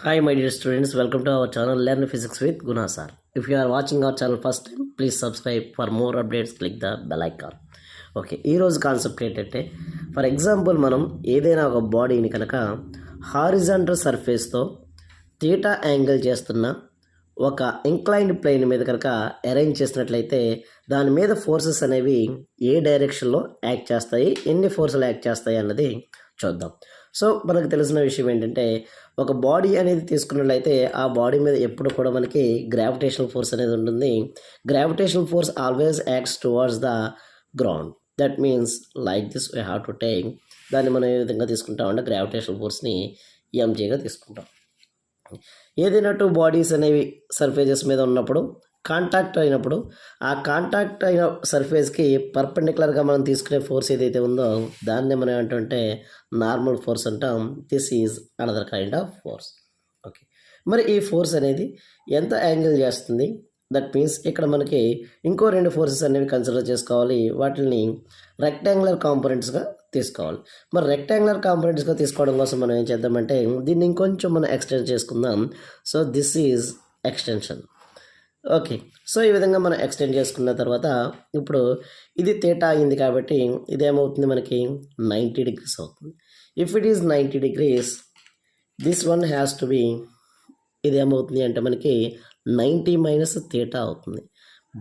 Hi my dear students, welcome to our channel Learn Physics with Guna sir. If you are watching our channel first time, please subscribe. For more updates, click the bell icon. Okay, ఈరోజు concept ఏంటంటే, for example మనం ఏదైనా ఒక బాడీని కనుక horizontal సర్ఫేస్తో theta angle చేస్తున్న ఒక inclined plane మీద కనుక అరేంజ్ చేసినట్లయితే దాని మీద ఫోర్సెస్ అనేవి ఏ డైరెక్షన్లో యాక్ట్ చేస్తాయి, ఎన్ని ఫోర్సులు యాక్ట్ చేస్తాయి అన్నది చూద్దాం. సో మనకు తెలిసిన విషయం ఏంటంటే, ఒక బాడీ అనేది తీసుకున్నట్లయితే ఆ బాడీ మీద ఎప్పుడు కూడా మనకి గ్రావిటేషనల్ ఫోర్స్ అనేది ఉంటుంది. Gravitational force always acts towards the ground. That means like this we have to take. దాన్ని మనం ఏ విధంగా తీసుకుంటామంటే గ్రావిటేషనల్ ఫోర్స్ని ఎంజీగా తీసుకుంటాం. ఏదైనా టూ బాడీస్ అనేవి సర్ఫేసెస్ మీద ఉన్నప్పుడు కాంటాక్ట్ అయినప్పుడు ఆ కాంటాక్ట్ అయిన సర్ఫేస్కి పర్పెండిక్యులర్గా మనం తీసుకునే ఫోర్స్ ఏదైతే ఉందో దాన్నే మనం ఏంటంటే నార్మల్ ఫోర్స్ అంటాం. This is another kind of force. Okay, మరి ఈ ఫోర్స్ అనేది ఎంత యాంగిల్ చేస్తుంది? దట్ మీన్స్ ఇక్కడ మనకి ఇంకో రెండు ఫోర్సెస్ అనేవి కన్సిడర్ చేసుకోవాలి. వాటిని రెక్టాంగులర్ కాంపోనెంట్స్గా తీసుకోవాలి. మరి రెక్టాంగులర్ కాంపోనెంట్స్గా తీసుకోవడం కోసం మనం ఏం చేద్దామంటే దీన్ని ఇంకొంచెం మనం ఎక్స్టెండ్ చేసుకుందాం. So this is extension. Okay, so ఈ విధంగా మనం ఎక్స్టెండ్ చేసుకున్న తర్వాత ఇప్పుడు ఇది థీటా అయింది కాబట్టి ఇదేమవుతుంది, మనకి 90 degrees అవుతుంది. If it is 90 degrees, this one has to be, ఇదేమవుతుంది అంటే మనకి 90 మైనస్ థీటా అవుతుంది.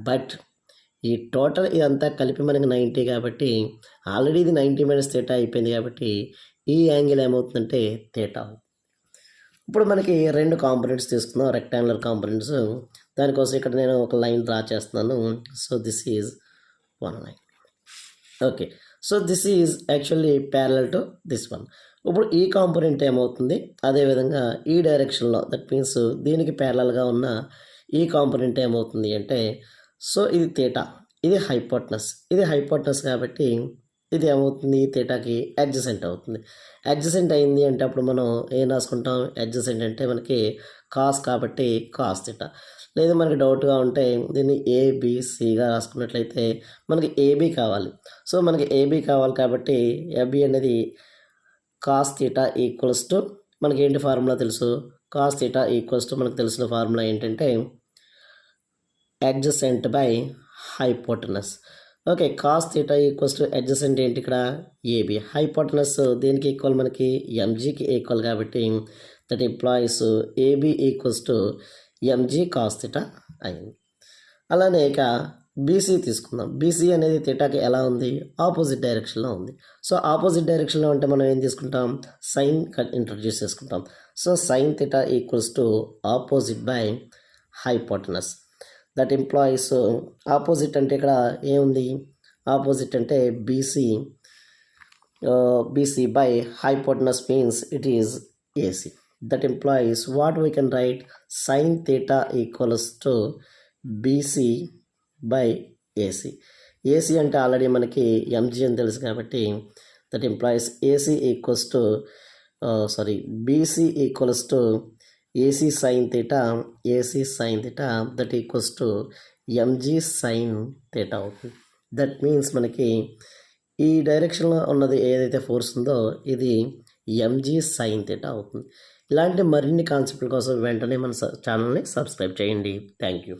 బట్ ఈ టోటల్ ఇదంతా కలిపి మనకి 90 కాబట్టి ఆల్రెడీ ఇది 90 మైనస్ థీటా అయిపోయింది కాబట్టి ఈ యాంగిల్ ఏమవుతుందంటే థీటా. ఇప్పుడు మనకి రెండు కాంపోనెంట్స్ తీసుకుందాం, రెక్టాంగులర్ కాంపోనెంట్స్. దానికోసం ఇక్కడ నేను ఒక లైన్ డ్రా చేస్తున్నాను. So this is one line. Okay, so this is actually parallel to this one. ఇప్పుడు ఈ కాంపోనెంట్ ఏమవుతుంది, అదేవిధంగా ఈ డైరెక్షన్లో, దట్ మీన్స్ దీనికి ప్యారలల్గా ఉన్న ఈ కాంపోనెంట్ ఏమవుతుంది అంటే, సో ఇది థీటా, ఇది హైపోటనస్. ఇది హైపోటనస్ కాబట్టి ఇది ఏమవుతుంది, థీటాకి అడ్జసెంట్ అవుతుంది. అడ్జసెంట్ అయింది అంటే అప్పుడు మనం ఏం రాసుకుంటాం, అడ్జసెంట్ అంటే మనకి కాస్ కాబట్టి కాస్ థీటా. లేదు మనకి డౌట్గా ఉంటే దీన్ని ఏబిసిగా రాసుకున్నట్లయితే మనకి ఏబి కావాలి. సో మనకి ఏబి కావాలి కాబట్టి ఏబి అనేది కాస్ థీటా ఈక్వల్స్ టు, మనకి ఏంటి ఫార్ములా తెలుసు, కాస్ థీటా ఈక్వల్స్ టు మనకు తెలిసిన ఫార్ములా ఏంటంటే adjacent by hypotenuse. Okay, cos theta equals to adjacent ఏంటి ఇక్కడ ఏబి, హైపోటనస్ దేనికి ఈక్వల్, మనకి ఎంజీకి ఈక్వల్ కాబట్టి that implies AB equals to MG cos theta అయింది. అలానే ఇక బీసీ తీసుకుందాం. బీసీ అనేది థీటాకి ఎలా ఉంది, ఆపోజిట్ డైరెక్షన్లో ఉంది. సో ఆపోజిట్ డైరెక్షన్లో అంటే మనం ఏం తీసుకుంటాం, సైన్ ఇంట్రడ్యూస్ చేసుకుంటాం. So sine theta equals to opposite by hypotenuse. That employees opposite అంటే ఇక్కడ ఏముంది, ఆపోజిట్ అంటే BC, BC by hypotenuse means it is AC. That employees what we can write, sine theta equals to BC by AC. AC అంటే already మనకి MG అని తెలుసు కాబట్టి that employees AC equals to BC equals to AC sine theta, AC sine theta that equals to MG sine theta అవుతుంది. That means మనకి ఈ డైరెక్షన్లో ఉన్నది ఏదైతే ఫోర్స్ ఉందో ఇది ఎంజీ సైన్ థీటా అవుతుంది. ఇలాంటి మరిన్ని కాన్సెప్ట్ల కోసం వెంటనే మన ఛానల్ని సబ్స్క్రైబ్ చేయండి. Thank you.